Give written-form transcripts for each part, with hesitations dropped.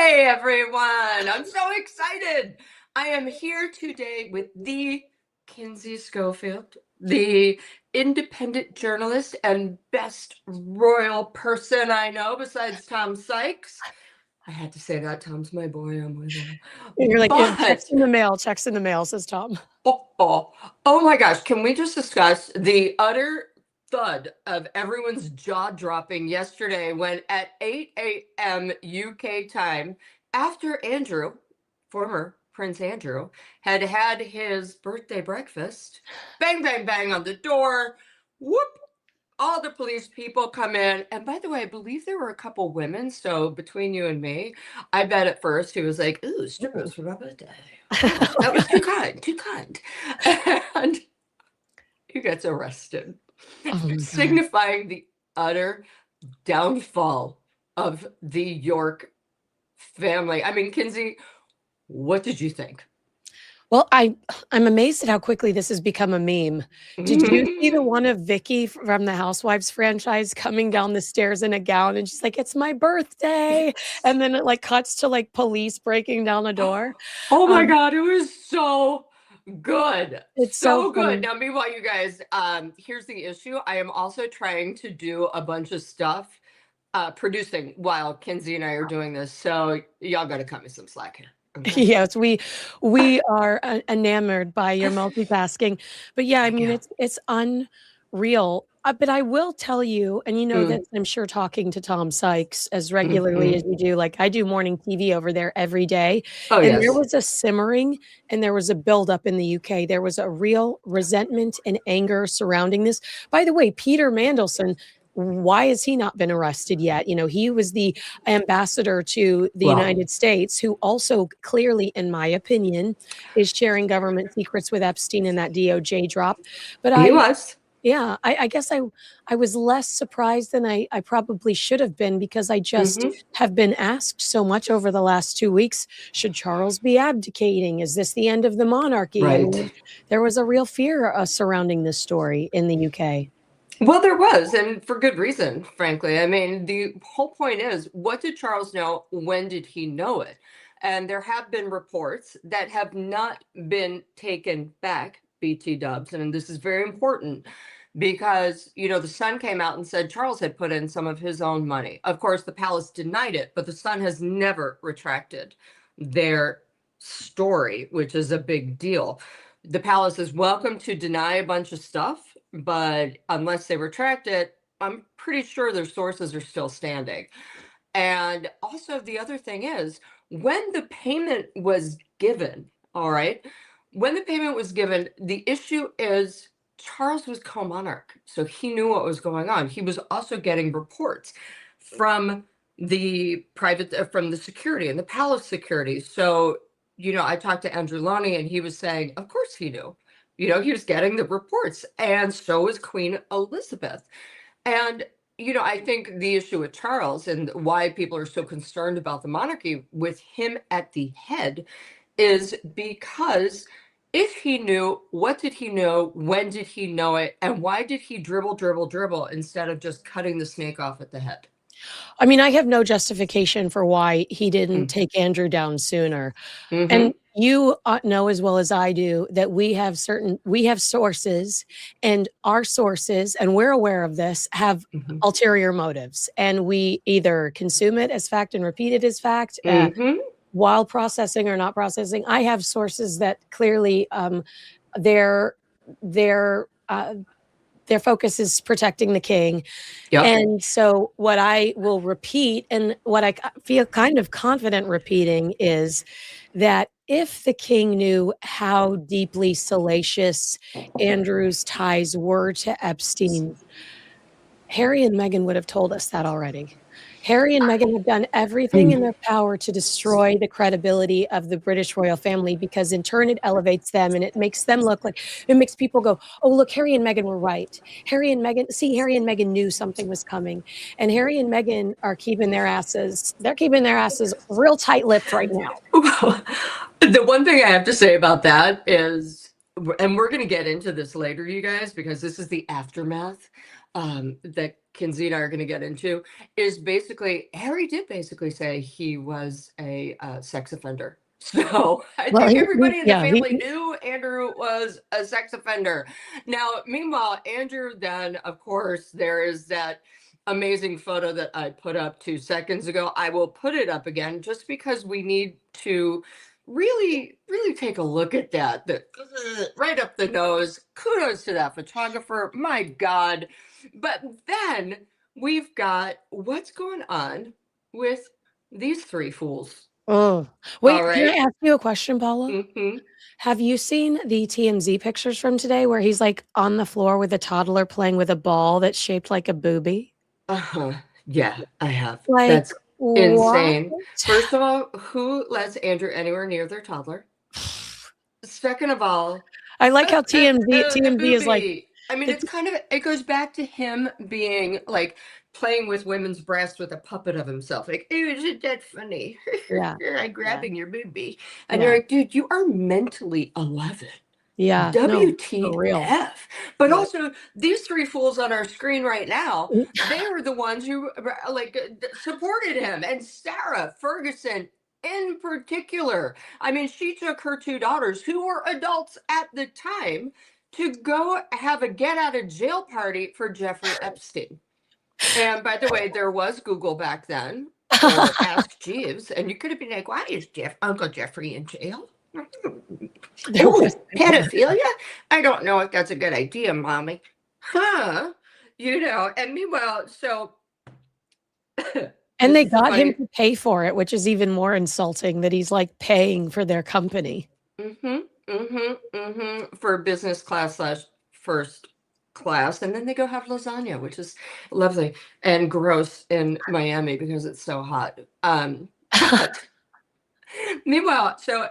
Hey everyone, I'm so excited. I am here today with the Kinsey Schofield, the independent journalist and best royal person I know besides Tom Sykes. I had to say that. Tom's my boy. I'm with him. You're like, yeah, But checks in the mail, says Tom. oh my gosh, can we just discuss the utter thud of everyone's jaw dropping yesterday when at 8 a.m. UK time, after Andrew, former Prince Andrew, had had his birthday breakfast, bang, bang, bang on the door, whoop, all the police people come in. And by the way, I believe there were a couple women. So between you and me, I bet at first he was like, ooh, strippers for my birthday. Oh, that was too kind, too kind. And he gets arrested, signifying the utter downfall of the York family. I mean, Kinsey, what did you think? Well, I'm amazed at how quickly this has become a meme. Did you see the one of Vicky from the Housewives franchise coming down the stairs in a gown and she's like, "It's my birthday," and then it like cuts to like police breaking down a door. Oh my God, it was so good. It's So so good. funny. Now, meanwhile, you guys, here's the issue. I am also trying to do a bunch of stuff producing while Kinsey and I are doing this. So y'all got to cut me some slack here. Okay. Yes, we are enamored by your multitasking. But yeah, I mean, it's unreal. But I will tell you, and you know that I'm sure talking to Tom Sykes as regularly as you do, like I do morning TV over there every day. Oh, And there yes. was a simmering and there was a buildup in the UK. There was a real resentment and anger surrounding this. By the way, Peter Mandelson, why has he not been arrested yet? You know, he was the ambassador to the United States, who also clearly, in my opinion, is sharing government secrets with Epstein in that DOJ drop. But He was. yeah, I guess I was less surprised than I probably should have been because I just have been asked so much over the last 2 weeks. Should Charles be abdicating? Is this the end of the monarchy? Right. I mean, there was a real fear surrounding this story in the UK. Well, there was, and for good reason, frankly. I mean, the whole point is, what did Charles know? When did he know it? And there have been reports that have not been taken back, BT dubs. And this is very important because, you know, the Sun came out and said Charles had put in some of his own money. Of course, the palace denied it, but the Sun has never retracted their story, which is a big deal. The palace is welcome to deny a bunch of stuff, but unless they retract it, I'm pretty sure their sources are still standing. And also, the other thing is, when the payment was given, all right, when the payment was given, the issue is Charles was co-monarch, so he knew what was going on. He was also getting reports from the private, from the security and the palace security. So, you know, I talked to Andrew Loney and he was saying, of course he knew. You know, he was getting the reports, and so was Queen Elizabeth. And, you know, I think the issue with Charles and why people are so concerned about the monarchy with him at the head is because if he knew, what did he know? When did he know it? And why did he dribble, dribble, dribble instead of just cutting the snake off at the head? I mean, I have no justification for why he didn't take Andrew down sooner. And you know as well as I do that we have sources, and our sources, and we're aware of this, have ulterior motives. And we either consume it as fact and repeat it as fact while processing or not processing. I have sources that clearly their focus is protecting the king. And so what I will repeat, and what I feel kind of confident repeating, is that if the king knew how deeply salacious Andrew's ties were to Epstein, Harry and Meghan would have told us that already. Harry and Meghan have done everything in their power to destroy the credibility of the British royal family, because in turn it elevates them and it makes them look like, it makes people go, oh, look, Harry and Meghan were right. Harry and Meghan knew something was coming. And Harry and Meghan are keeping their asses real tight-lipped right now. Well, the one thing I have to say about that is, and we're going to get into this later, you guys, because this is the aftermath that Kinsey and I are going to get into is basically Harry did basically say he was a sex offender. So I Well, think everybody in the yeah, family knew Andrew was a sex offender. Now, meanwhile, Andrew, then, of course, there is that amazing photo that I put up 2 seconds ago. I will put it up again just because we need to really take a look at that. Right up the nose. Kudos to that photographer. My God. But then we've got what's going on with these three fools. oh, All wait, can I right. ask you a question, Paula? Mm-hmm. Have you seen the TMZ pictures from today where he's, like, on the floor with a toddler playing with a ball that's shaped like a booby? Uh-huh. Yeah, I have. Like, That's what? insane. First of all, who lets Andrew anywhere near their toddler? Second of all, I like how the TMZ is like, booby. I mean, the it's kind of it goes back to him being like playing with women's breasts with a puppet of himself. Like, oh, isn't that funny? yeah, I'm yeah, grabbing your booby. And you're yeah, like, dude, you are mentally 11. yeah, no, for real. WTF. But Yeah. also, these three fools on our screen right now, they are the ones who like supported him. And Sarah Ferguson in particular. I mean, she took her two daughters, who were adults at the time, to go have a get out of jail party for Jeffrey Epstein. And by the way, there was Google back then, or Ask Jeeves, and you could have been like, why is Uncle Jeffrey in jail? There was Oh, pedophilia? I don't know if that's a good idea, mommy. Huh? And meanwhile, so and this they is the got him funny. to pay for it, which is even more insulting that he's, like, paying for their company. For business class slash first class. And then they go have lasagna, which is lovely and gross in Miami because it's so hot. But meanwhile, so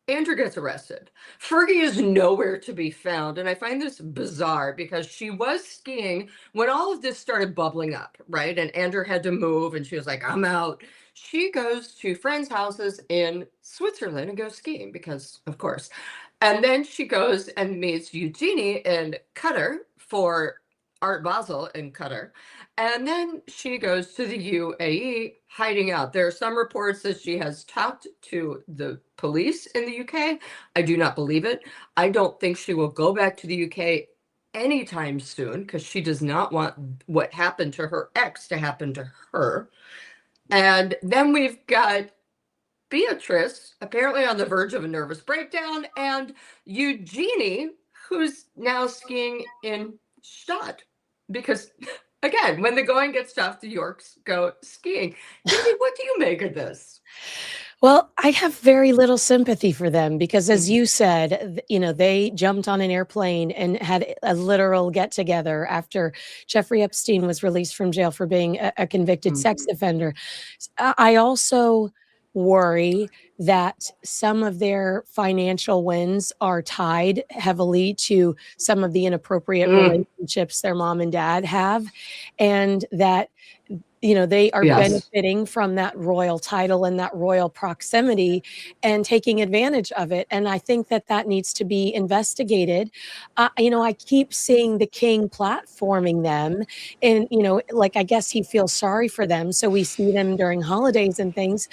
Andrew gets arrested. Fergie is nowhere to be found. And I find this bizarre because she was skiing when all of this started bubbling up, right? And Andrew had to move and she was like, I'm out. She goes to friends' houses in Switzerland and goes skiing because, of course. And then she goes and meets Eugenie in Qatar for Art Basel in Qatar. And then she goes to the UAE hiding out. There are some reports that she has talked to the police in the UK. I do not believe it. I don't think she will go back to the UK anytime soon because she does not want what happened to her ex to happen to her. And then we've got Beatrice, apparently on the verge of a nervous breakdown, and Eugenie, who's now skiing in Stad. Because, again, when the going gets tough, the Yorks go skiing. Kinsey, what do you make of this? Well, I have very little sympathy for them because, as you said, they jumped on an airplane and had a literal get together after Jeffrey Epstein was released from jail for being a convicted sex offender. I also worry that some of their financial wins are tied heavily to some of the inappropriate relationships their mom and dad have, and that they are Yes. benefiting from that royal title and that royal proximity and taking advantage of it. And I think that that needs to be investigated. I keep seeing the king platforming them and, like, I guess he feels sorry for them. So we see them during holidays and things.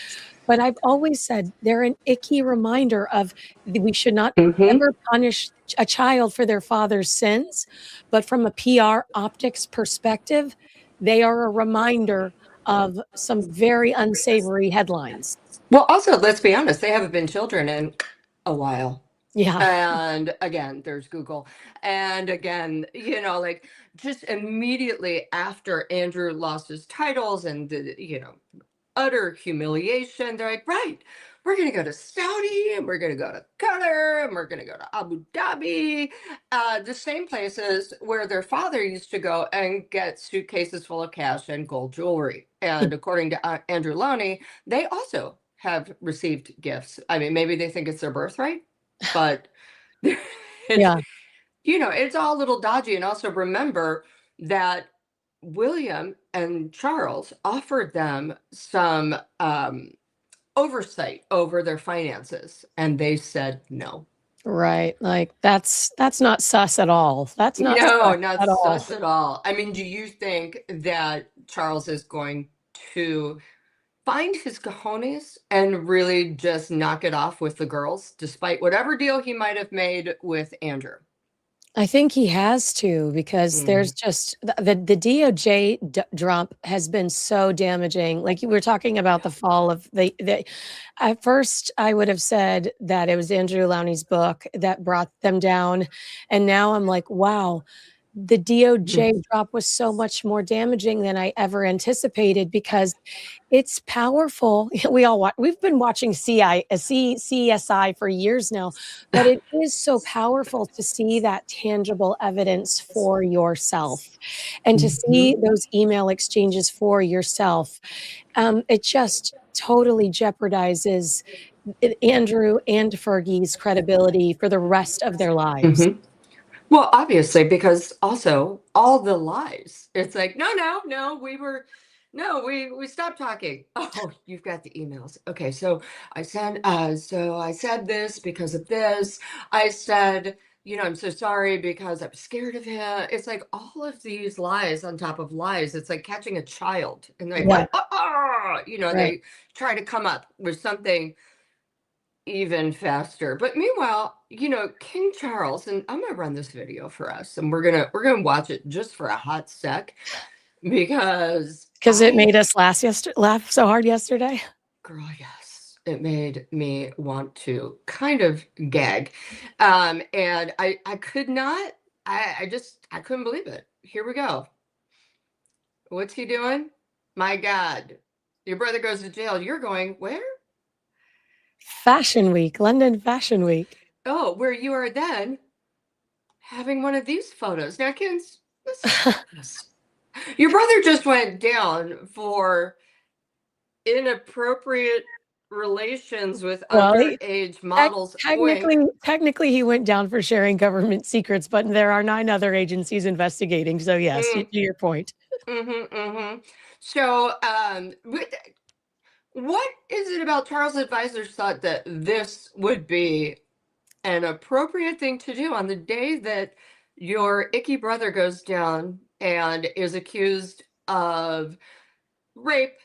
But I've always said they're an icky reminder of we should not ever punish a child for their father's sins. But from a PR optics perspective, they are a reminder of some very unsavory headlines. Well, also, let's be honest, they haven't been children in a while. Yeah. And again, there's Google. And again, like just immediately after Andrew lost his titles and utter humiliation. They're like, right, we're going to go to Saudi and we're going to go to Qatar and we're going to go to Abu Dhabi, the same places where their father used to go and get suitcases full of cash and gold jewelry. And according to Andrew Loney, they also have received gifts. I mean, maybe they think it's their birthright, but it's, Yeah. it's all a little dodgy. And also remember that William and Charles offered them some oversight over their finances, and they said no. Right. Like that's not sus at all. That's not No, sus not at all. sus at all. I mean, do you think that Charles is going to find his cojones and really just knock it off with the girls, despite whatever deal he might have made with Andrew? I think he has to because there's Mm. just the DOJ drop has been so damaging. Like you were talking about the fall of the at first I would have said that it was Andrew Lowney's book that brought them down. And now I'm like, wow, the Mhm. DOJ drop was so much more damaging than I ever anticipated because it's powerful. We've been watching CSI for years now, but it is so powerful to see that tangible evidence for yourself and to see Mhm. those email exchanges for yourself. It just totally jeopardizes Andrew and Fergie's credibility for the rest of their lives. Mhm. Well, obviously, because also all the lies. It's like, no, no, no, no, we stopped talking. Oh, you've got the emails. Okay, so I said this because of this. I said, I'm so sorry because I'm scared of him. It's like all of these lies on top of lies. It's like catching a child, and they're like, Yeah, what? right. They try to come up with something even faster. But meanwhile, King Charles, and I'm gonna run this video for us, and we're gonna watch it just for a hot sec because 'Cause it made us laugh so hard yesterday. girl, yes, it made me want to kind of gag. And I could not, I couldn't believe it. Here we go. What's he doing? My God, your brother goes to jail. You're going where? Fashion Week, London Fashion Week. Oh, where you are then having one of these photos. Now, kids, listen to this. Your brother just went down for inappropriate relations with Well, he underage models. Wink. technically, he went down for sharing government secrets, but there are 9 other agencies investigating, so yes, to Mm, your point. mm-hmm. So, what is it about Charles' advisors thought that this would be an appropriate thing to do on the day that your icky brother goes down and is accused of rape,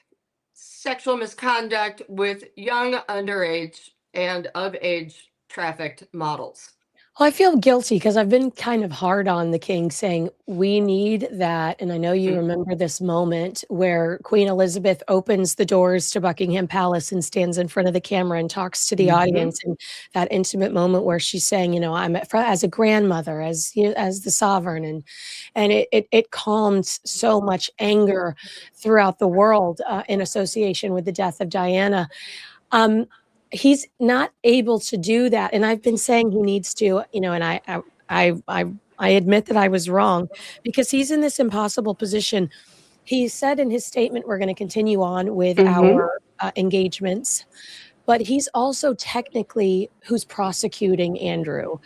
sexual misconduct with young underage and of age trafficked models? Well, I feel guilty because 'cause I've been kind of hard on the king saying, "We need that," and I know you Mm, remember this moment where Queen Elizabeth opens the doors to Buckingham Palace and stands in front of the camera and talks to the mhm, audience, and that intimate moment where she's saying, "I'm as a grandmother, as as the sovereign," and it calmed so much anger throughout the world, in association with the death of Diana. Um, he's not able to do that, and I've been saying he needs to, and I admit that I was wrong because he's in this impossible position. He said in his statement, "We're gonna continue on with mhm, our, engagements," but he's also technically who's prosecuting Andrew.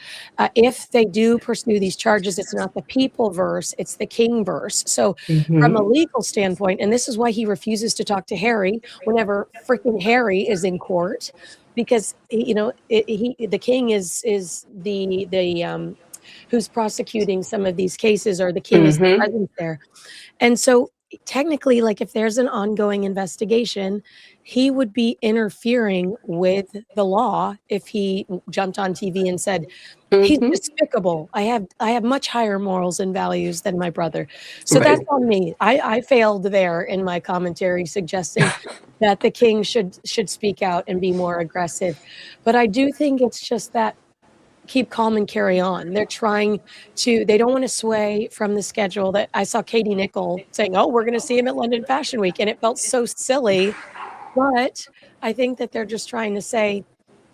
If they do pursue these charges, it's not the people verse, it's the king verse. So, from a mhm, legal standpoint, and this is why he refuses to talk to Harry whenever freaking Harry is in court, because the king is the who's prosecuting some of these cases, or the king is the mhm, presence there. And so, technically, like, if there's an ongoing investigation, he would be interfering with the law if he jumped on TV and said, "He's mhm. despicable. I have much higher morals and values than my brother." So that's Right. on me. I failed there in my commentary suggesting that the king should speak out and be more aggressive. But I do think it's just that keep calm and carry on. They don't wanna sway from the schedule. That I saw Katie Nicholl saying, "Oh, we're gonna see him at London Fashion Week," and it felt so silly, but I think that they're just trying to say,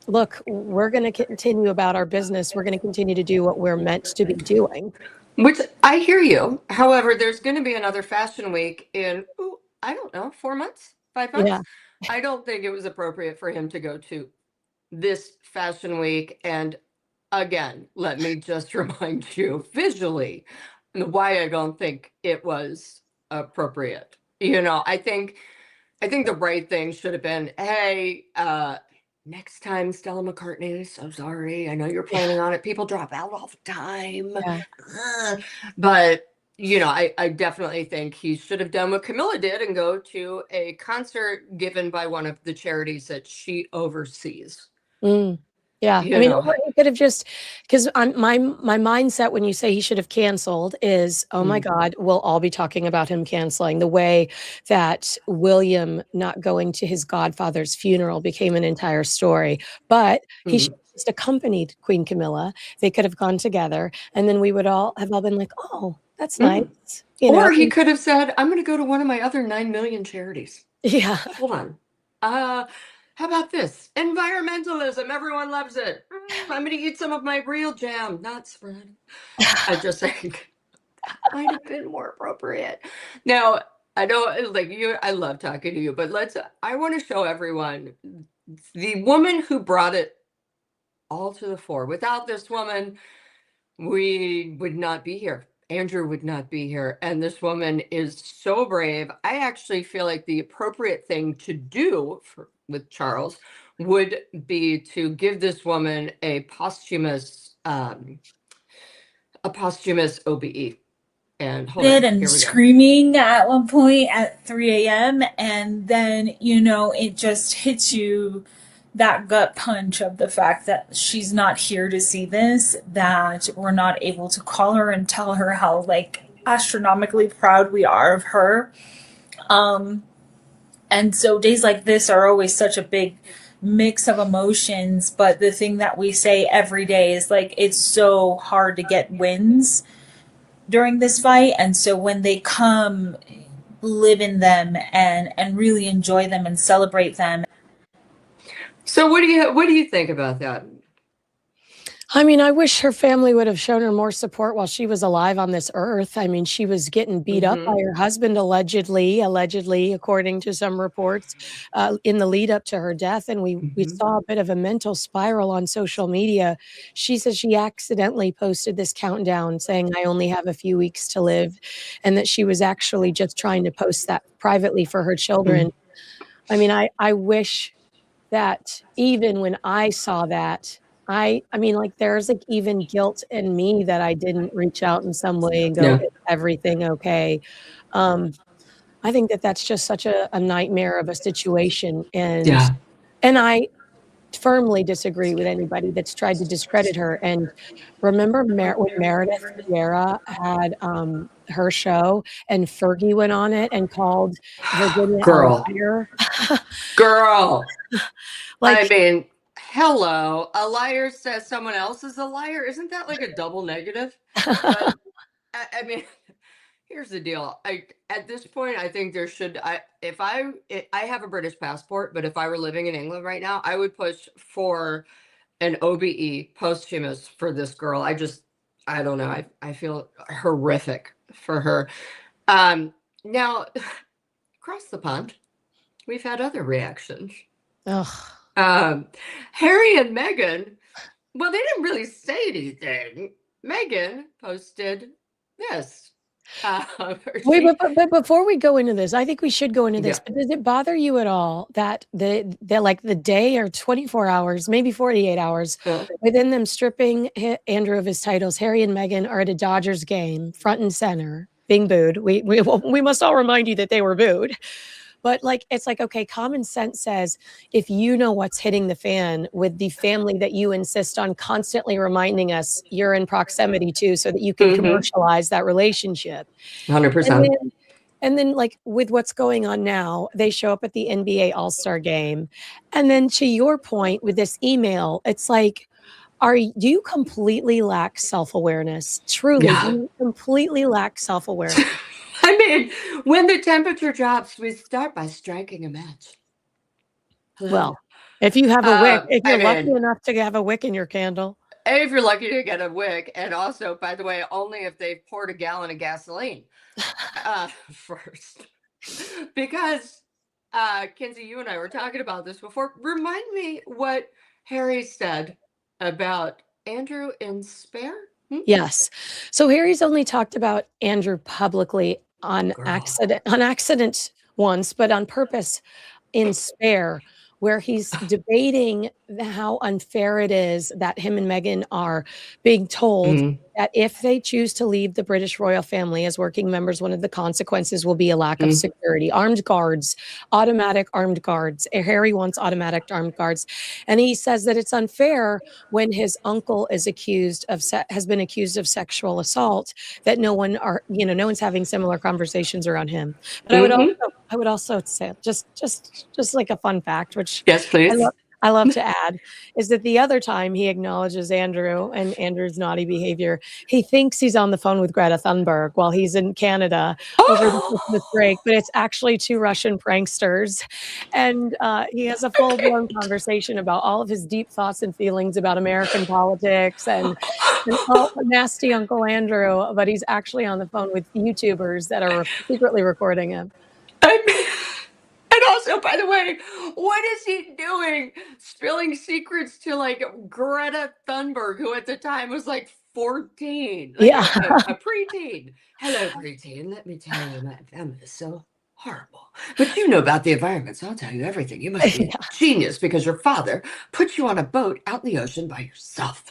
"Look, we're gonna continue about our business. We're gonna continue to do what we're meant to be doing." Which I hear you. However, there's going to be another fashion week in, ooh, I don't know, 4 months, five Yeah. months. I don't think it was appropriate for him to go to this fashion week. And again, let me just remind you visually why I don't think it was appropriate. I think the right thing should have been, hey, next time, Stella McCartney, so sorry. I know you're planning on it. People drop out all the time. Yeah. But, I definitely think he should have done what Camilla did and go to a concert given by one of the charities that she oversees. Mm. Yeah. I mean, or he could have just, because my mindset when you say he should have canceled is, oh my God, we'll all be talking about him canceling, the way that William not going to his godfather's funeral became an entire story. But he should have just accompanied Queen Camilla. They could have gone together, and then we would all been like, oh, that's nice. Or he could have said, I'm going to go to one of my other 9 million charities. Yeah. Hold on. How about this? Environmentalism. Everyone loves it. I'm going to eat some of my real jam, not spread. I just think that might have been more appropriate. Now, I know, like you, I love talking to you, but I want to show everyone the woman who brought it all to the fore. Without this woman, we would not be here. Andrew would not be here. And this woman is so brave. I actually feel like the appropriate thing to do with Charles would be to give this woman a posthumous OBE. And hold on, and screaming at one point at 3 a.m. And then, it just hits you that gut punch of the fact that she's not here to see this, that we're not able to call her and tell her how like astronomically proud we are of her. And so days like this are always such a big mix of emotions, but the thing that we say every day is like, it's so hard to get wins during this fight. And so when they come, live in them and really enjoy them and celebrate them. So what do you think about that? I mean, I wish her family would have shown her more support while she was alive on this earth. I mean, she was getting beat up by her husband, allegedly, according to some reports, in the lead up to her death. And we saw a bit of a mental spiral on social media. She says she accidentally posted this countdown saying, I only have a few weeks to live, and that she was actually just trying to post that privately for her children. I mean, I wish that even when I saw that, I mean, like, there's like even guilt in me that I didn't reach out in some way and go, is everything okay? I think that that's just such a nightmare of a situation. And I firmly disagree with anybody that's tried to discredit her. And remember when Meredith Vieira had her show and Fergie went on it and called Virginia a liar? Girl. Like, I mean, hello, a liar says someone else is a liar. Isn't that like a double negative? But, I mean, here's the deal. At this point, I think there should. I have a British passport, but if I were living in England right now, I would push for an OBE posthumous for this girl. I don't know. I feel horrific for her. Now, across the pond, we've had other reactions. Harry and Meghan, well, they didn't really say anything. Meghan posted this. Wait, but before we go into this, I think we should go into this. But does it bother you at all that the day or 24 hours, maybe 48 hours, within them stripping Andrew of his titles, Harry and Meghan are at a Dodgers game, front and center, being booed. We must all remind you that they were booed. But like, it's like, okay, common sense says, if you know what's hitting the fan with the family that you insist on constantly reminding us you're in proximity to so that you can commercialize that relationship. 100%. And then like with what's going on now, they show up at the NBA All-Star game. And then to your point with this email, it's like, do you completely lack self-awareness? Truly, do you completely lack self-awareness? I mean, when the temperature drops, we start by striking a match. Well, if you have a wick, if you're lucky enough to have a wick in your candle. If you're lucky to get a wick, and also, by the way, only if they've poured a gallon of gasoline first. Because, Kinsey, you and I were talking about this before. Remind me what Harry said about Andrew in Spare? Yes. So Harry's only talked about Andrew publicly on accident once, but on purpose in Spare, where he's debating how unfair it is that him and Meghan are being told that if they choose to leave the British royal family as working members, one of the consequences will be a lack of security. Armed guards, automatic armed guards. Harry wants automatic armed guards. And he says that it's unfair when his uncle is has been accused of sexual assault, that no one's having similar conversations around him. But I would also say just like a fun fact, which yes, please. I love to add, is that the other time he acknowledges Andrew and Andrew's naughty behavior, he thinks he's on the phone with Greta Thunberg while he's in Canada over the Christmas break, but it's actually 2 Russian pranksters. And he has a full-blown conversation about all of his deep thoughts and feelings about American politics and nasty Uncle Andrew, but he's actually on the phone with YouTubers that are secretly recording him. And also, by the way, what is he doing? Spilling secrets to like Greta Thunberg, who at the time was like 14, like a preteen. Hello, preteen. Let me tell you, my family is so horrible. But you know about the environment, so I'll tell you everything. You must be a genius because your father put you on a boat out in the ocean by yourself.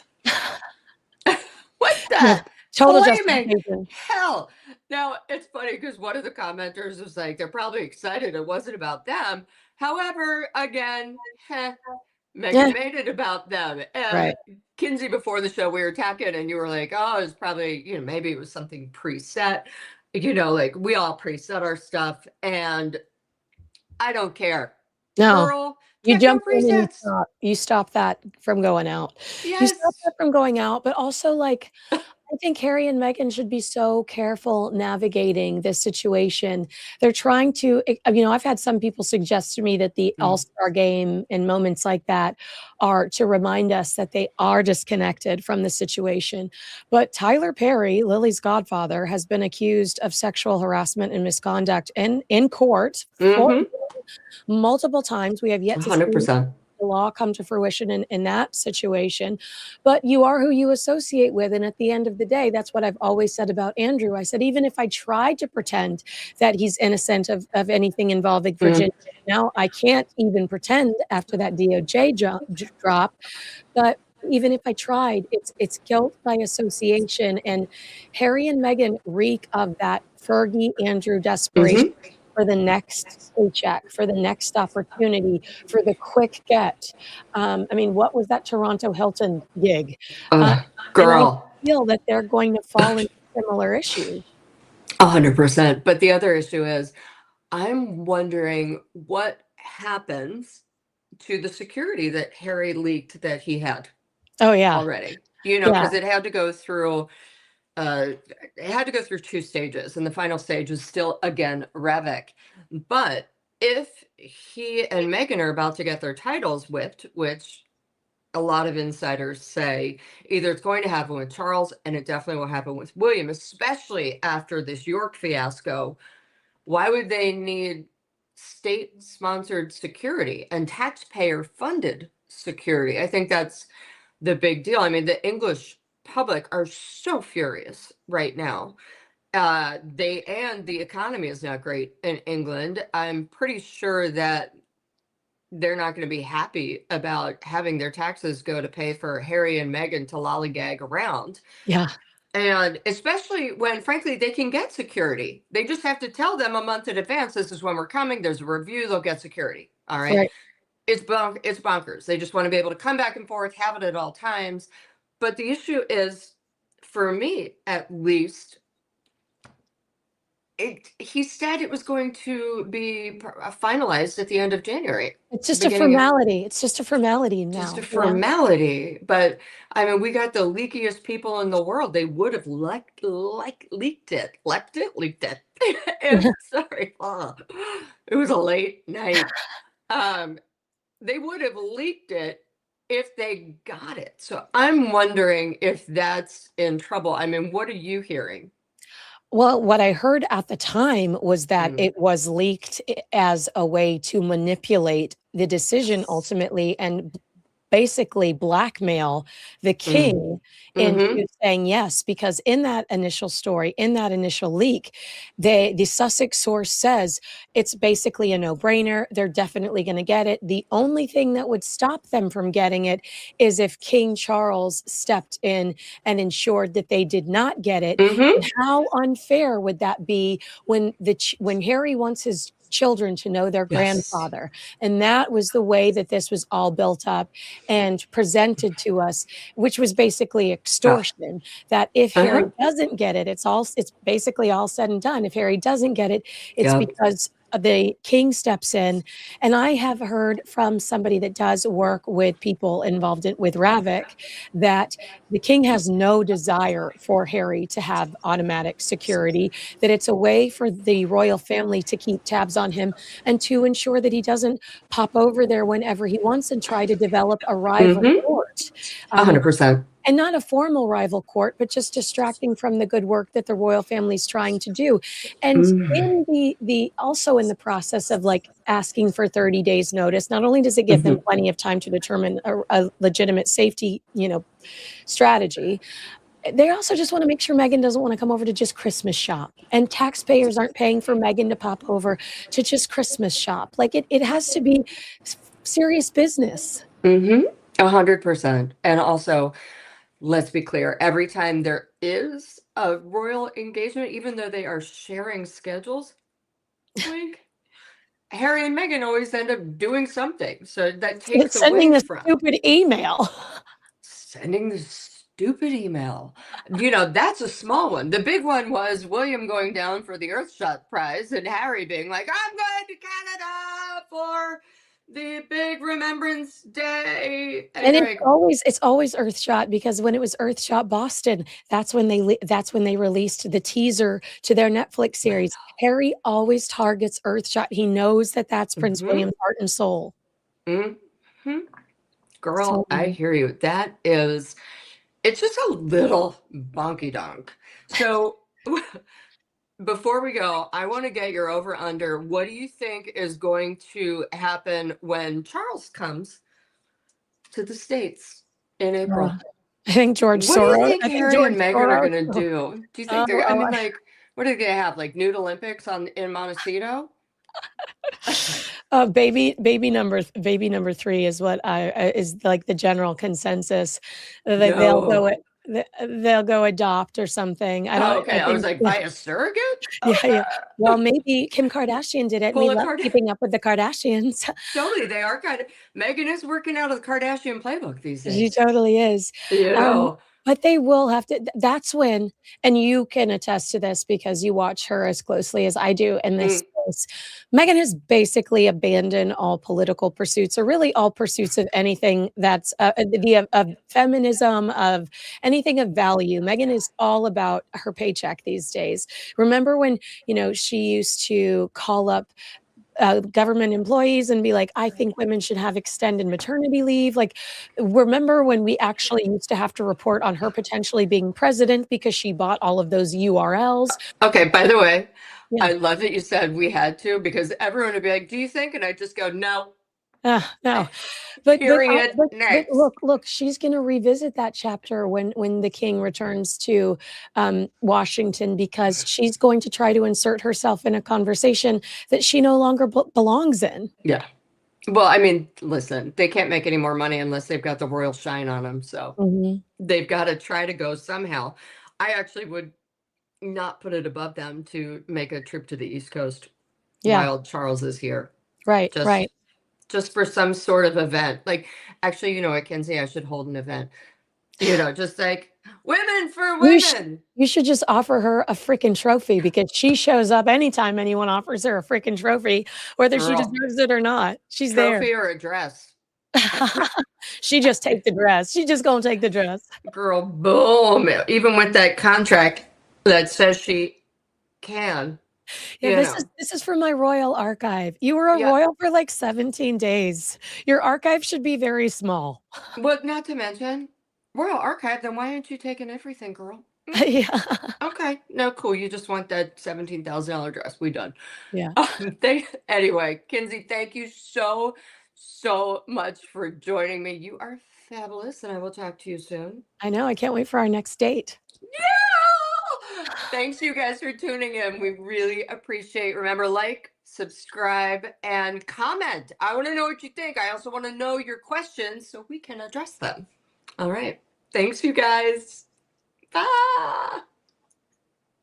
What the? Total justification. Hell. Now, it's funny because one of the commenters was like, they're probably excited it wasn't about them. However, again, Meghan made it about them. And Kinsey, before the show, we were talking and you were like, oh, it's probably, maybe it was something preset. Like we all preset our stuff. And I don't care. No. Girl, you jump in and you stop that from going out. Yes. You stop that from going out, but also like I think Harry and Meghan should be so careful navigating this situation. They're trying to, I've had some people suggest to me that the All-Star game and moments like that are to remind us that they are disconnected from the situation. But Tyler Perry, Lily's godfather, has been accused of sexual harassment and misconduct in court multiple times. We have yet to 100%. see the law come to fruition in that situation, but you are who you associate with. And at the end of the day, that's what I've always said about Andrew. I said, even if I tried to pretend that he's innocent of anything involving Virginia, now I can't even pretend after that DOJ drop, but even if I tried, it's guilt by association. And Harry and Meghan reek of that Fergie Andrew desperation for the next paycheck, for the next opportunity, for the quick get. What was that Toronto Hilton gig? Girl. I feel that they're going to fall into similar issues. 100%. But the other issue is, I'm wondering what happens to the security that Harry leaked that he had. Oh yeah, already. Because it had to go through. It had to go through 2 stages, and the final stage is still again Ravik. But if he and Meghan are about to get their titles whipped, which a lot of insiders say either it's going to happen with Charles, and it definitely will happen with William, especially after this York fiasco. Why would they need state-sponsored security and taxpayer-funded security? I think that's the big deal. The English public are so furious right now. The economy is not great in England. I'm pretty sure that they're not going to be happy about having their taxes go to pay for Harry and Meghan to lollygag around. Yeah. And especially when, frankly, they can get security. They just have to tell them a month in advance, this is when we're coming. There's a review. They'll get security. All right. It's bonkers. They just want to be able to come back and forth, have it at all times. But the issue is, for me at least, he said it was going to be finalized at the end of January. It's just a formality. It's just a formality now. Just a formality. But we got the leakiest people in the world. They would have leaked it. Sorry. It was a late night. They would have leaked it if they got it. So I'm wondering if that's in trouble. What are you hearing? Well, what I heard at the time was that it was leaked as a way to manipulate the decision ultimately and basically blackmail the king into saying yes, because in that initial story, in that initial leak, the Sussex source says it's basically a no-brainer. They're definitely going to get it. The only thing that would stop them from getting it is if King Charles stepped in and ensured that they did not get it. And how unfair would that be when Harry wants his children to know their grandfather? And that was the way that this was all built up and presented to us, which was basically extortion. That if Harry doesn't get it, it's basically all said and done. If Harry doesn't get it, it's because the king steps in. And I have heard from somebody that does work with people involved with Ravik that the king has no desire for Harry to have automatic security, that it's a way for the royal family to keep tabs on him and to ensure that he doesn't pop over there whenever he wants and try to develop a rival court. 100%. And not a formal rival court, but just distracting from the good work that the royal family is trying to do. And in the also in the process of like asking for 30 days notice, not only does it give them plenty of time to determine a legitimate safety, strategy, they also just want to make sure Meghan doesn't want to come over to just Christmas shop, and taxpayers aren't paying for Meghan to pop over to just Christmas shop. Like it has to be serious business. 100%. And also, let's be clear, every time there is a royal engagement, even though they are sharing schedules, like Harry and Meghan always end up doing something. So that takes sending away the from stupid email. Sending the stupid email. That's a small one. The big one was William going down for the Earthshot Prize and Harry being like, I'm going to Canada for the big Remembrance Day. And it's always Earthshot, because when it was Earthshot Boston, that's when they released the teaser to their Netflix series. Harry always targets Earthshot. He knows that that's Prince William's heart and soul. Girl, I hear you. It's just a little bonky donk. So before we go, I want to get your over under. What do you think is going to happen when Charles comes to the States in April? I think George Soros. What do you think Harry and Meghan are going to do? Do you think they're, what are they going to have? Like Nude Olympics in Montecito? Baby number 3 is what is like the general consensus. They'll go adopt or something. I was like, by a surrogate? Okay. Yeah. Well, maybe Kim Kardashian did it. We love keeping up with the Kardashians. Totally, they are kind of. Meghan is working out of the Kardashian playbook these days. She totally is. But they will have to. That's when, and you can attest to this because you watch her as closely as I do in this case. Meghan has basically abandoned all political pursuits, or really all pursuits of anything that's of feminism, of anything of value. Meghan is all about her paycheck these days. Remember when she used to call up government employees and be like, I think women should have extended maternity leave. Like, remember when we actually used to have to report on her potentially being president because she bought all of those URLs? Okay, by the way, I love that you said we had to, because everyone would be like, do you think? And I just go, no. No. But look, she's going to revisit that chapter when the king returns to Washington, because she's going to try to insert herself in a conversation that she no longer belongs in. Yeah. Well, I mean, listen, they can't make any more money unless they've got the royal shine on them. So they've got to try to go somehow. I actually would not put it above them to make a trip to the East Coast while Charles is here. Right. Just for some sort of event. Like, actually, at Kinsey, I should hold an event. Just like women for women. You should just offer her a freaking trophy, because she shows up anytime anyone offers her a freaking trophy, whether she deserves it or not. She's there. Trophy or a dress. She just take the dress. She just gonna take the dress. Girl, boom. Even with that contract that says she can. Yeah, this is for my royal archive. You were a royal for like 17 days. Your archive should be very small. But not to mention, royal archive, then why aren't you taking everything, girl? Yeah. Okay. No, cool. You just want that $17,000 dress. We done. Yeah. Anyway, Kinsey, thank you so so much for joining me. You are fabulous, and I will talk to you soon. I know. I can't wait for our next date. Yeah! Thanks, you guys, for tuning in. We really appreciate. Remember, like, subscribe, and comment. I want to know what you think. I also want to know your questions so we can address them. All right. Thanks, you guys. Bye.